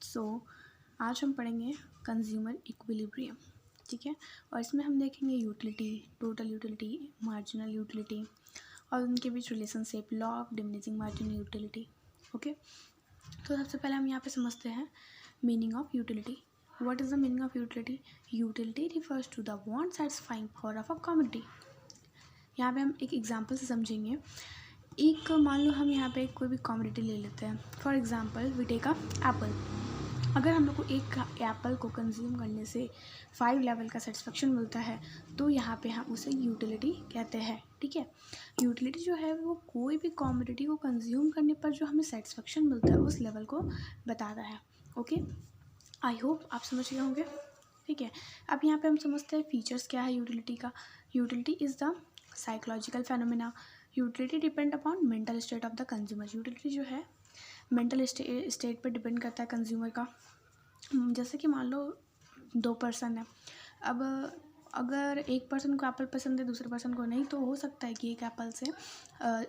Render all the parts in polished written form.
सो आज हम पढ़ेंगे कंज्यूमर इक्विलिब्रियम, ठीक है। और इसमें हम देखेंगे utility, total utility, marginal utility और उनके बीच relationship, law of diminishing marginal utility. Okay, तो सबसे पहले हम यहाँ पे समझते हैं meaning of utility. What is the meaning of utility? Utility refers to the want satisfying for of a community. यहाँ पे हम एक एग्जांपल से समझेंगे। एक मान लो हम यहाँ पे कोई भी कम्युनिटी ले लेते हैं। For example we take a apple. अगर हम लोग को एक एप्पल को कंज्यूम करने से 5 लेवल का सेटिस्फेक्शन मिलता है तो यहाँ पे हम उसे यूटिलिटी कहते हैं, ठीक है। यूटिलिटी जो है वो कोई भी कमोडिटी को कंज्यूम करने पर जो हमें सेटिस्फेक्शन मिलता है उस लेवल को बताता है। ओके, आई होप आप समझ गए होंगे, ठीक है। अब यहाँ पे हम समझते हैं फीचर्स क्या है यूटिलिटी का। Utility is the psychological phenomena. Utility depend upon mental state of the consumer. Utility जो है मेंटल स्टेट पर डिपेंड करता है कंज्यूमर का। जैसे कि मान लो 2 पर्सन है, अब अगर एक पर्सन को एप्पल पसंद है दूसरे पर्सन को नहीं, तो हो सकता है कि एक एप्पल से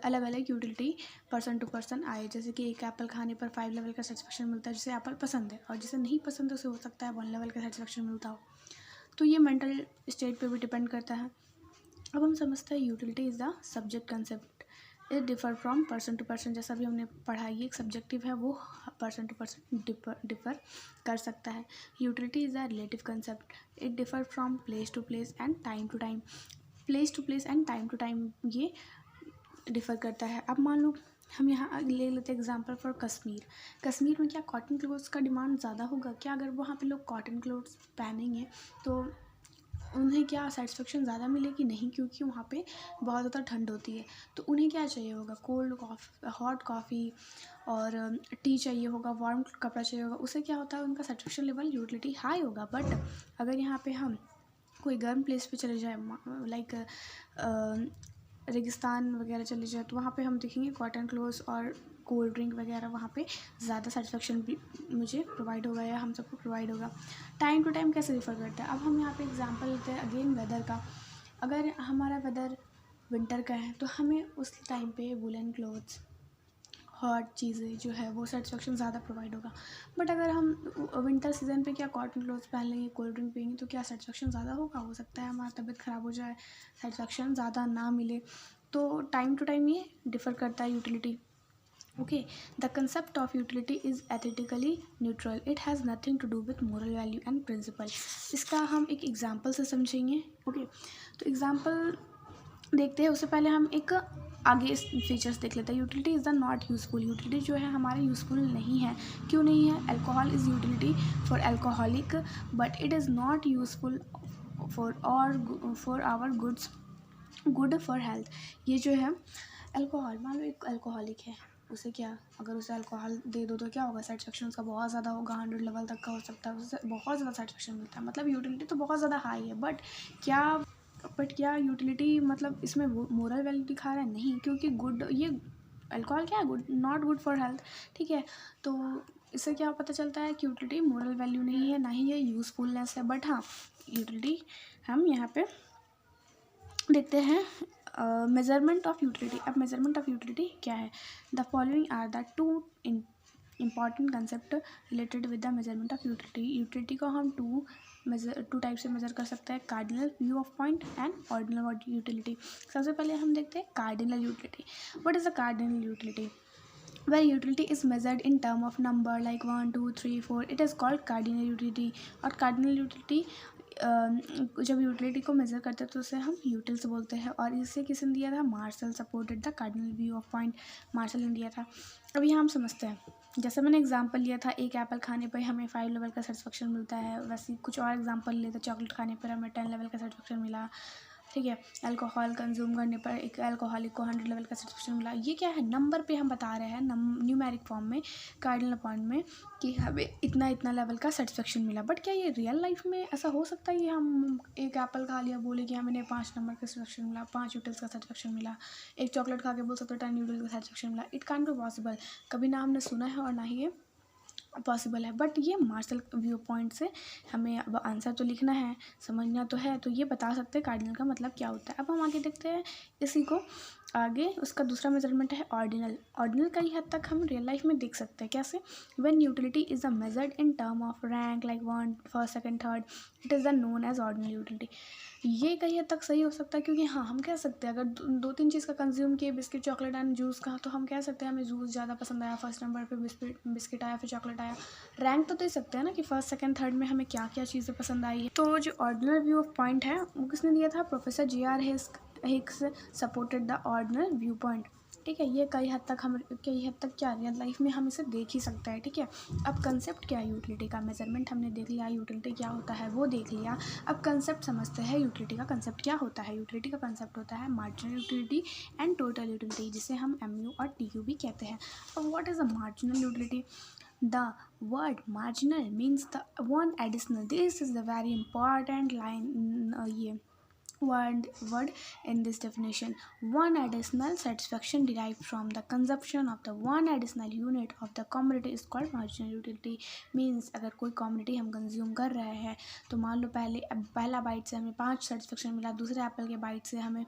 अलग अलग यूटिलिटी पर्सन टू पर्सन आए। जैसे कि एक एप्पल खाने पर 5 लेवल का सेटिस्फेक्शन मिलता है जिसे एप्पल पसंद है, और जिसे नहीं पसंद है उसे हो सकता है 1 लेवल का सेटिस्फेक्शन मिलता हो। तो ये मेंटल स्टेट पे भी डिपेंड करता है। अब हम समझते हैं utility is the subject concept. It differ from person to person. जैसा भी हमने पढ़ा, ये एक सब्जेक्टिव है, वो पर्सन टू पर्सन डिफ़र कर सकता है। Utility is a relative concept. It differ from place to place and time to time. Place to place and time to time ये डिफ़र करता है। अब मान लो हम यहाँ ले लेते हैं एग्जांपल फॉर कश्मीर। कश्मीर में क्या कॉटन क्लोथ्स का डिमांड ज़्यादा होगा? क्या अगर वहाँ पे लोग कॉटन क्लोथ्स पहनेंगे तो उन्हें क्या सेटिस्फेक्शन ज़्यादा मिलेगी? नहीं, क्योंकि वहाँ पे बहुत ज़्यादा ठंड होती है। तो उन्हें क्या चाहिए होगा? कोल्ड कॉफ़ी, हॉट कॉफ़ी और टी चाहिए होगा, वार्म कपड़ा चाहिए होगा। उससे क्या होता है, उनका सेटिस्फेक्शन लेवल यूटिलिटी हाई होगा। बट अगर यहाँ पे हम कोई गर्म प्लेस पे चले जाए, लाइक रेगिस्तान वगैरह चले जाए, तो वहाँ पे हम देखेंगे कॉटन क्लोथ्स और कोल्ड ड्रिंक वगैरह वहाँ पे ज़्यादा सेटिस्फेक्शन भी मुझे प्रोवाइड होगा या हम सबको प्रोवाइड होगा। टाइम टू टाइम कैसे डिफ़र करता है? अब हम यहाँ पे एग्जांपल लेते हैं अगेन वेदर का। अगर हमारा वेदर विंटर का है तो हमें उस टाइम पे वुलन क्लोथ्स, हॉट चीज़ें जो है वो सेटिस्फेक्शन ज़्यादा प्रोवाइड होगा। बट अगर हम विंटर सीजन पे क्या कॉटन क्लोथ्स पहन लेंगे, कोल्ड ड्रिंक पियेंगे, तो क्या सेटिस्फेक्शन ज़्यादा होगा? हो सकता है हमारी तबीयत ख़राब हो जाए, सेटिस्फेक्शन ज़्यादा ना मिले। तो टाइम टू टाइम ये डिफ़र करता है utility. Okay, the concept of utility is ethically neutral. It has nothing to do with moral value and principle. इसका हम एक एग्जाम्पल से समझेंगे। ओके, तो एग्जाम्पल देखते हैं, उससे पहले हम एक आगे फीचर्स देख लेते हैं। Utility is the not useful. Utility जो है हमारे यूज़फुल नहीं है। क्यों नहीं है? Alcohol is utility for alcoholic but it is not useful for our good for health. ये जो है अल्कोहल, मान लो एक अल्कोहलिक है, उसे क्या, अगर उसे अल्कोहल दे दो तो क्या होगा? सेटिस्फेक्शन उसका बहुत ज़्यादा होगा, 100 लेवल तक का हो सकता है, उससे बहुत ज़्यादा सेटिस्फेक्शन मिलता है। मतलब यूटिलिटी तो बहुत ज़्यादा हाई है, बट क्या यूटिलिटी मतलब इसमें मोरल वैल्यू दिखा रहा है? नहीं, क्योंकि गुड, ये अल्कोहल क्या है? Good, not good for health, ठीक है। तो इससे क्या पता चलता है कि यूटिलिटी मोरल वैल्यू नहीं है, ना ही ये यूज़फुलनेस है। बट हाँ, यूटिलिटी हम यहाँ पे देखते हैं मेजरमेंट ऑफ यूटिलिटी। अब मेजरमेंट ऑफ यूटिलिटी क्या है? The following are the two important concept related with the measurement of utility. Utility को हम टू टाइप से मेजर कर सकते हैं, cardinal view of point and ordinal utility. सबसे पहले हम देखते हैं cardinal utility. What is the cardinal utility? where utility is measured in term of number like 1 2 3 4, it is called cardinal utility। और cardinal utility जब यूटिलिटी को measure करते हैं तो उसे हम यूटिल्स बोलते हैं। और इसे किसने दिया था? Marshall supported the cardinal view of point. Marshall ने दिया था। अब यहाँ हम समझते हैं, जैसे मैंने एग्जांपल लिया था, एक एप्पल खाने पर हमें 5 लेवल का सेटिस्फेक्शन मिलता है, वैसे कुछ और एग्जांपल लेते हैं, चॉकलेट खाने पर हमें 10 लेवल का सेटिस्फेक्शन मिला, ठीक है। अल्कोहल कंज्यूम करने पर एक अल्कोहलिक को 100 लेवल का सेटिस्फेक्शन मिला। ये क्या है? नंबर पे हम बता रहे हैं, न्यूमेरिक फॉर्म में, कार्डिनल पॉइंट में, कि हमें इतना इतना लेवल का सेटिस्फेक्शन मिला। बट क्या ये रियल लाइफ में ऐसा हो सकता है? ये हम एक एप्पल खा लिया, बोले कि हमें 5 नंबर का सेटिस्फेक्शन मिला, 5 यूटिल्स का सेटिस्फेक्शन मिला। एक चॉकलेट खा के बोल सकते हो 10 यूटिल्स का सेटिस्फेक्शन मिला। It can't be possible. कभी ना हमने सुना है और ना ही ये पॉसिबल है। बट ये मार्शल व्यू पॉइंट से हमें अब आंसर तो लिखना है, समझना तो है, तो ये बता सकते हैं कार्डिनल का मतलब क्या होता है। अब हम आगे देखते हैं इसी को, आगे उसका दूसरा मेजरमेंट है ऑर्डिनल। ऑर्डिनल कई हद तक हम रियल लाइफ में देख सकते हैं। कैसे? When utility is a measured in term of rank like 1 first second third, it is the known as ordinal utility. ये कई हद तक सही हो सकता है, क्योंकि हाँ हम कह सकते हैं अगर दो तीन चीज़ का कंज्यूम किए, बिस्किट चॉकलेट एंड जूस का, तो हम कह सकते हैं हमें जूस ज़्यादा पसंद आया, फर्स्ट नंबर पे बिस्किट आया, फिर चॉकलेट आया। रैंक तो दे सकते हैं ना कि फर्स्ट सेकंड थर्ड में हमें क्या क्या चीज़ें पसंद आई है। तो जो ऑर्डिनल व्यू ऑफ पॉइंट है वो किसने दिया था? Professor J.R. Hicks supported the ordinal view point. ठीक है, ये कई हद तक क्या रियल लाइफ में हम इसे देख ही सकते हैं। ठीक है, अब कंसेप्ट क्या है यूटिलिटी का? मेजरमेंट हमने देख लिया, यूटिलिटी क्या होता है वो देख लिया। अब कंसेप्ट समझते हैं, यूटिलिटी का कंसेप्ट क्या होता है। यूटिलिटी का कंसेप्ट होता है marginal utility and total utility, जिसे हम MU और TU भी कहते हैं। अब what is a marginal utility? The word marginal means the one additional. This is the very important line. ये word in this definition. One additional satisfaction derived from the consumption of the one additional unit of the commodity is called marginal utility. Means अगर कोई commodity हम consume कर रहे हैं, तो मान लो पहला बाइट से हमें 5 सेटिस्फेक्शन मिला, दूसरे एप्पल के बाइट से हमें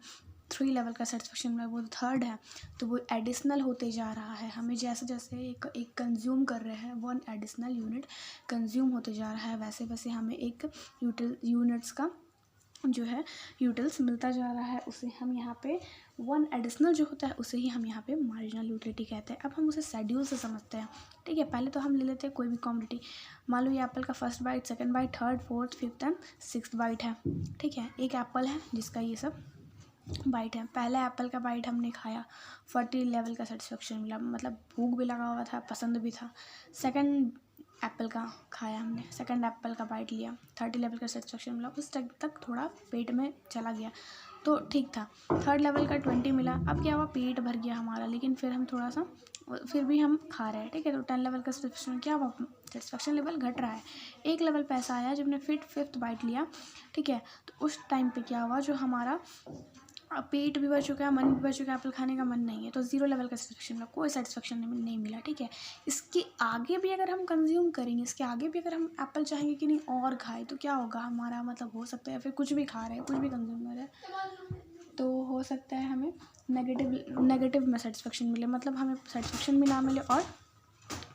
3 लेवल का सेटिस्फेक्शन मिला, वो थर्ड है, तो वो एडिशनल होते जा रहा है। हमें जैसे जैसे एक कंज्यूम कर रहे हैं, 1 एडिशनल यूनिट कंज्यूम होते जा रहा है, वैसे वैसे हमें एक यूनिट्स का जो है यूटिल्स मिलता जा रहा है। उसे हम यहाँ पे 1 एडिशनल जो होता है उसे ही हम यहाँ पे मार्जिनल यूटिलिटी कहते हैं। अब हम उसे शेड्यूल से समझते हैं। ठीक है, पहले तो हम ले लेते हैं कोई भी कॉमोडिटी। मान लो ये एप्पल का first bite, second bite, third, fourth, fifth and sixth bite है। ठीक है, एक एप्पल है जिसका ये सब बाइट है। पहले एप्पल का बाइट हमने खाया, 40 लेवल का सेटिस्फेक्शन मिला, मतलब भूख भी लगा हुआ था, पसंद भी था। सेकंड एप्पल का खाया हमने, सेकंड एप्पल का बाइट लिया, 30 लेवल का सेटिस्फेक्शन मिला, उस टाइम तक थोड़ा पेट में चला गया तो ठीक था। थर्ड लेवल का 20 मिला, अब क्या हुआ, पेट भर गया हमारा, लेकिन फिर हम थोड़ा सा फिर भी हम खा रहे हैं। ठीक है, तो 10 लेवल का सेटिस्फेक्शन क्या हुआ, सेटिस्फेक्शन लेवल घट रहा है। एक लेवल पे ऐसा आया जब हमने फिफ्थ बाइट लिया। ठीक है, तो उस टाइम पे क्या हुआ, जो हमारा पेट भी भर चुका है, मन भी भर चुका है, एप्पल खाने का मन नहीं है, तो 0 लेवल का सेटिस्फेक्शन मिला, कोई सेटिस्फेक्शन नहीं मिला। ठीक है, इसके आगे भी अगर हम कंज्यूम करेंगे, इसके आगे भी अगर हम एप्पल चाहेंगे कि नहीं और खाए, तो क्या होगा हमारा, मतलब हो सकता है फिर कुछ भी खा रहे हैं, कुछ भी कंज्यूम कर रहे हैं, तो हो सकता है हमें नेगेटिव में सेटिस्फेक्शन मिले, मतलब हमें सेटिस्फेक्शन भी ना मिले और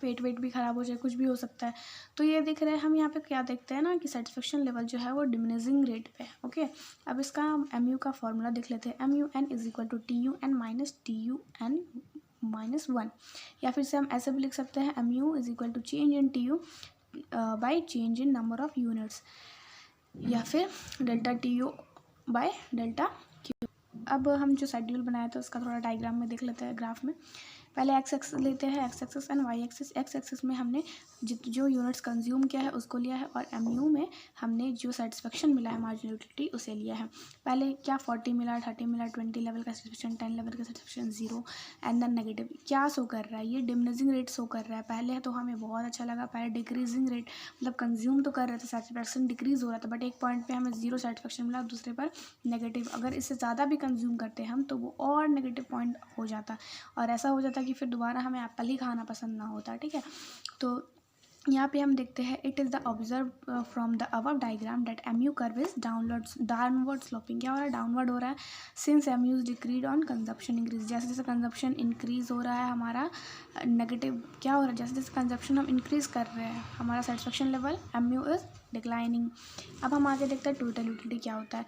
पेट वेट भी ख़राब हो जाए, कुछ भी हो सकता है। तो ये दिख रहा है, हम यहाँ पे क्या देखते हैं ना कि सेटिस्फेक्शन लेवल जो है वो डिमिनिशिंग रेट पे है। ओके, अब इसका MU का फॉर्मूला देख लेते हैं। MUN is equal to TUN minus TUN minus 1, या फिर से हम ऐसे भी लिख सकते हैं, MU is equal to change in TU by change in number of units, या फिर delta TU by delta Q। अब हम जो शेड्यूल बनाया था उसका थोड़ा डायग्राम में देख लेते हैं, ग्राफ में। पहले एक्स एक्सिस लेते हैं, X axis and Y axis. X axis में हमने जो यूनिट्स कंज्यूम किया है उसको लिया है, और MU में हमने जो सेटिस्फेक्शन मिला है मार्जिनल यूटिलिटी उसे लिया है। पहले क्या 40 मिला, 30 मिला, 20 लेवल का सेटिस्फेक्शन, 10 लेवल का सेटिस्फेक्शन, 0 एंड देन नेगेटिव। क्या शो कर रहा है, ये डिमिनिशिंग रेट शो कर रहा है। पहले तो हमें बहुत अच्छा लगा, पहले डिक्रीजिंग रेट, मतलब कंज्यूम तो कर रहे थे, सेटिस्फेक्शन डिक्रीज हो रहा था, बट एक पॉइंट पे हमें 0 सेटिस्फेक्शन मिला, दूसरे पर नेगेटिव। अगर इससे ज़्यादा भी कंज्यूम करते हम तो वो और नेगेटिव पॉइंट हो जाता, और ऐसा हो जाता कि फिर दोबारा हमें एप्पल ही खाना पसंद ना होता। ठीक है, तो यहाँ पे हम देखते हैं, it is the observe from the above diagram that MU curve is downward sloping. क्या हो रहा है, डाउनवर्ड हो रहा है, since MU is decrease on consumption increase. जैसे जैसे कंजप्शन इंक्रीज हो रहा है हमारा नेगेटिव क्या हो रहा है, जैसे जैसे कंजप्शन हम इंक्रीज कर रहे हैं हमारा satisfaction level MU is declining. अब हम आगे देखते हैं टोटल यूटिलिटी क्या होता है।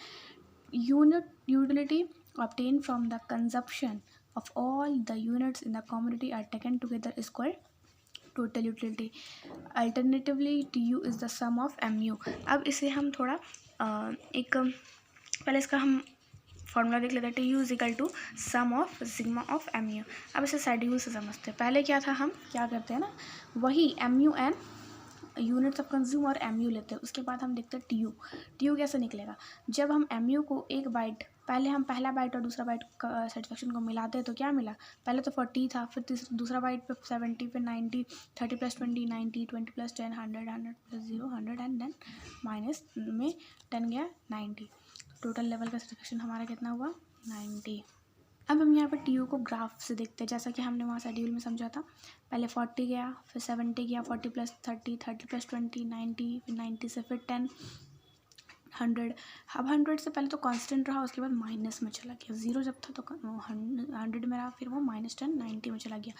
Unit utility obtained from the consumption of all the units in the commodity are taken together is called total utility. Alternatively TU is the sum of MU. अब इसे हम थोड़ा एक पहले इसका हम फॉर्मूला देख लेते हैं। TU is equal to sum of sigma of MU। अब इसे शेड्यूल से समझते हैं। पहले क्या था, हम क्या करते हैं ना, वही MUN यूनिट्स ऑफ कंज्यूम और MU लेते हैं, उसके बाद हम देखते हैं TU कैसे निकलेगा। जब हम MU को एक बाइट, पहले हम पहला बाइट और दूसरा बाइट सेटिस्फेक्शन को मिलाते हैं तो क्या मिला, पहले तो 40 था, फिर दूसरा बाइट पे 70, फिर 90, 30 plus 20 90, 20 plus 10 100, 100 plus 0 100 and then minus में 10 गया 90। टोटल लेवल का सेटिस्फेक्शन हमारा कितना हुआ, 90। अब हम यहाँ पर TU को ग्राफ से देखते हैं, जैसा कि हमने वहाँ शेड्यूल में समझा था। पहले 40 गया, फिर 70 गया, 40 प्लस 30, 30 प्लस 20 90, फिर 90 से फिर 10, 100। अब 100 से पहले तो कांस्टेंट रहा, उसके बाद माइनस में चला गया। 0 जब था तो 100 में रहा, फिर वो -10 90 में चला गया।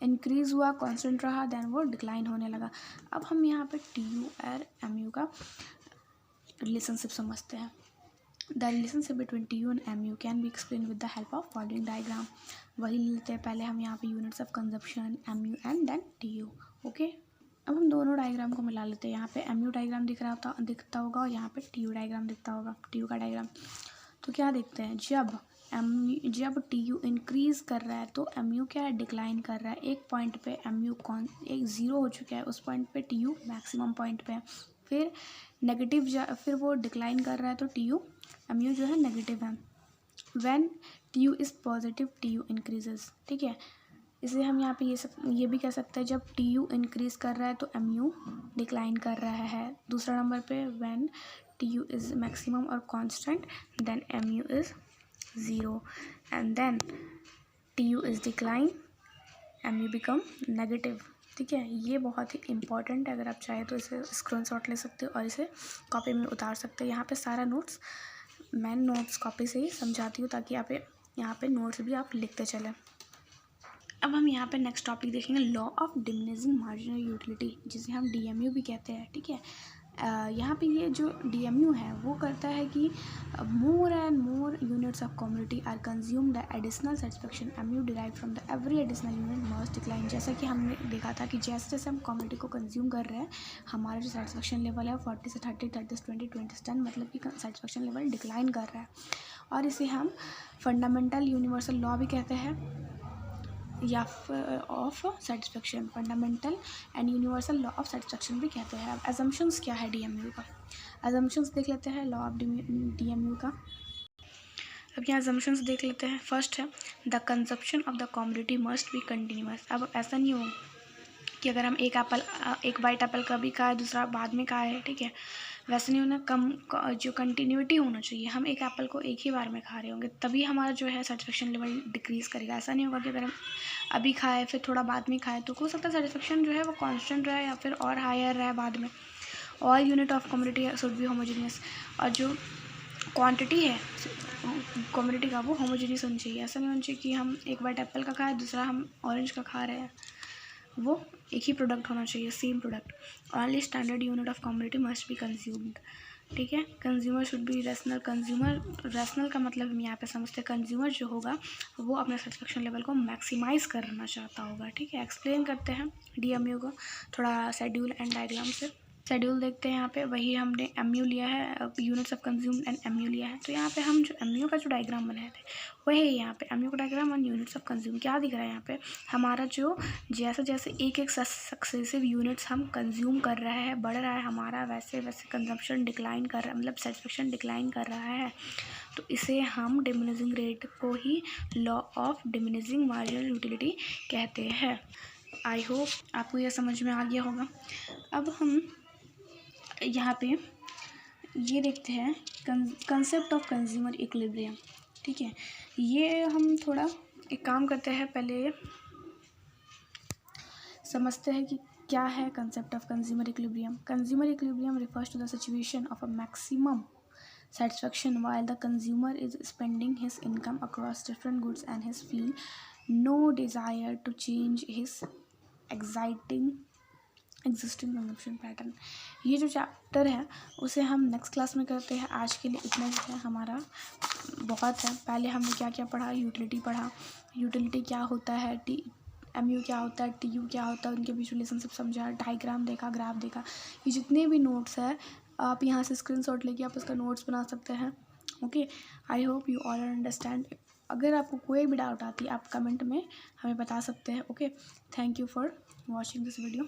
इंक्रीज़ हुआ, कांस्टेंट रहा, देन वो डिक्लाइन होने लगा। अब हम यहाँ पे TU और MU का रिलेशनशिप समझते हैं। The relationship between TU and MU can be explain with the help of following diagram. वही लेते हैं, पहले हम यहाँ पे units of consumption MU and then TU। Okay, अब हम दोनों डायग्राम को मिला लेते हैं। यहाँ पे MU डायग्राम दिखता होगा और यहाँ पे TU डायग्राम दिखता होगा, TU का डायग्राम। तो क्या देखते हैं, जब TU इंक्रीज़ कर रहा है तो MU क्या है, डिक्लाइन कर रहा है। एक पॉइंट पे MU एक 0 हो चुका है, उस पॉइंट पे TU मैक्सिमम पॉइंट पे है। फिर फिर वो डिक्लाइन कर रहा है तो MU जो है नेगेटिव है। When TU is positive TU increases. ठीक है, इसे हम यहाँ पे ये भी कह सकते हैं, जब TU इंक्रीज़ कर रहा है तो MU डिक्लाइन कर रहा है। दूसरा नंबर पे व्हेन TU इज़ मैक्सिमम और constant then MU is 0 and then TU is decline MU become negative. ठीक है, ये बहुत ही इंपॉर्टेंट है। अगर आप चाहें तो इसे स्क्रीनशॉट ले सकते हो और इसे कॉपी में उतार सकते हो। यहाँ पे सारा नोट्स मैं नोट्स कॉपी से ही समझाती हूँ, ताकि यहाँ पे नोट्स भी आप लिखते चलें। अब हम यहाँ पे नेक्स्ट टॉपिक देखेंगे, law of diminishing marginal utility, जिसे हम DMU भी कहते हैं। ठीक है, यहाँ पे ये जो DMU है वो करता है कि more and more units of community are consume the additional satisfaction MU derive from the every additional unit must decline. जैसा कि हमने देखा था कि जैसे जैसे हम कम्युनिटी को कंज्यूम कर रहे हैं, हमारा जो सेटिस्फेक्शन लेवल है 40 से 30, 30 से 20, 20 से 10, मतलब कि सेटिस्फेक्शन लेवल डिक्लाइन कर रहा है। और इसे हम फंडामेंटल यूनिवर्सल लॉ भी कहते हैं, या of satisfaction, fundamental and universal law of satisfaction भी कहते हैं। अब एजम्पशंस क्या है DMU का, एजम्पशंस देख लेते हैं लॉ ऑफ DMU का। अब यहाँ एजम्पशंस देख लेते हैं। फर्स्ट है, the consumption of the community must be continuous. अब ऐसा नहीं हो कि अगर हम एक बाइट एप्पल कभी खाए, दूसरा बाद में खाए, ठीक है, वैसे नहीं होना। जो कंटिन्यूटी होना चाहिए, हम एक एप्पल को एक ही बार में खा रहे होंगे, तभी हमारा जो है सेटिस्फेक्शन लेवल डिक्रीज़ करेगा। ऐसा नहीं होगा कि अगर हम अभी खाए फिर थोड़ा बाद में खाए, तो हो सकता है सेटिस्फेक्शन जो है वो कांस्टेंट रहे या फिर और हायर रहे बाद में। All unit of community should be homogeneous, और जो क्वांटिटी है कम्युनिटी का वो होमोजीनियस होनी चाहिए। ऐसा नहीं होना चाहिए कि हम एक बाइट एप्पल का खाए, दूसरा हम ऑरेंज का खा रहे हैं। वो एक ही प्रोडक्ट होना चाहिए, same product. Only standard unit of community must be consumed. ठीक है, consumer should be rational. Rational का मतलब हम यहाँ पे समझते हैं, कंज्यूमर जो होगा वो अपने सेटिस्फेक्शन लेवल को मैक्सिमाइज़ करना चाहता होगा। ठीक है, एक्सप्लेन करते हैं DMU को थोड़ा शेड्यूल एंड डायग्राम से। शेड्यूल देखते हैं यहाँ पे, वही हमने MU लिया है, units of consume and MU लिया है। तो यहाँ पे हम जो MU का जो डायग्राम बनाए थे वही यहाँ पे MU का डायग्राम और यूनिट्स ऑफ कंज्यूम। क्या दिख रहा है यहाँ पे, हमारा जो जैसे जैसे एक एक सक्सेसिव यूनिट्स हम कंज्यूम कर रहे हैं, बढ़ रहा है हमारा, वैसे वैसे कंजम्पशन डिक्लाइन कर रहा है, मतलब सेटिस्फेक्शन डिक्लाइन कर रहा है। तो इसे हम डिमिनिशिंग रेट को ही law of diminishing marginal utility कहते हैं। आई होप आपको यह समझ में आ गया होगा। अब हम यहाँ पे ये देखते हैं कंसेप्ट ऑफ कंज्यूमर इक्विलिब्रियम। ठीक है, ये हम थोड़ा एक काम करते हैं, पहले समझते हैं कि क्या है concept of consumer equilibrium. Consumer equilibrium refers to the situation of a maximum satisfaction while the consumer is spending his income across different goods and his feel no desire to change his existing consumption pattern। ये जो chapter है उसे हम next class में करते हैं। आज के लिए इतना ही है, हमारा बहुत है। पहले हमने क्या क्या पढ़ा, यूटिलिटी पढ़ा, यूटिलिटी क्या होता है, MU क्या होता है, TU क्या होता है, उनके बीच रिलेशनशिप समझा, डायग्राम देखा, ग्राफ देखा। ये जितने भी नोट्स है आप यहाँ से स्क्रीनशॉट लेके आप उसका नोट्स बना सकते हैं। Okay, I hope you all understand. अगर आपको कोई भी डाउट आती है आप कमेंट में हमें बता सकते हैं। Okay, thank you for watching this video.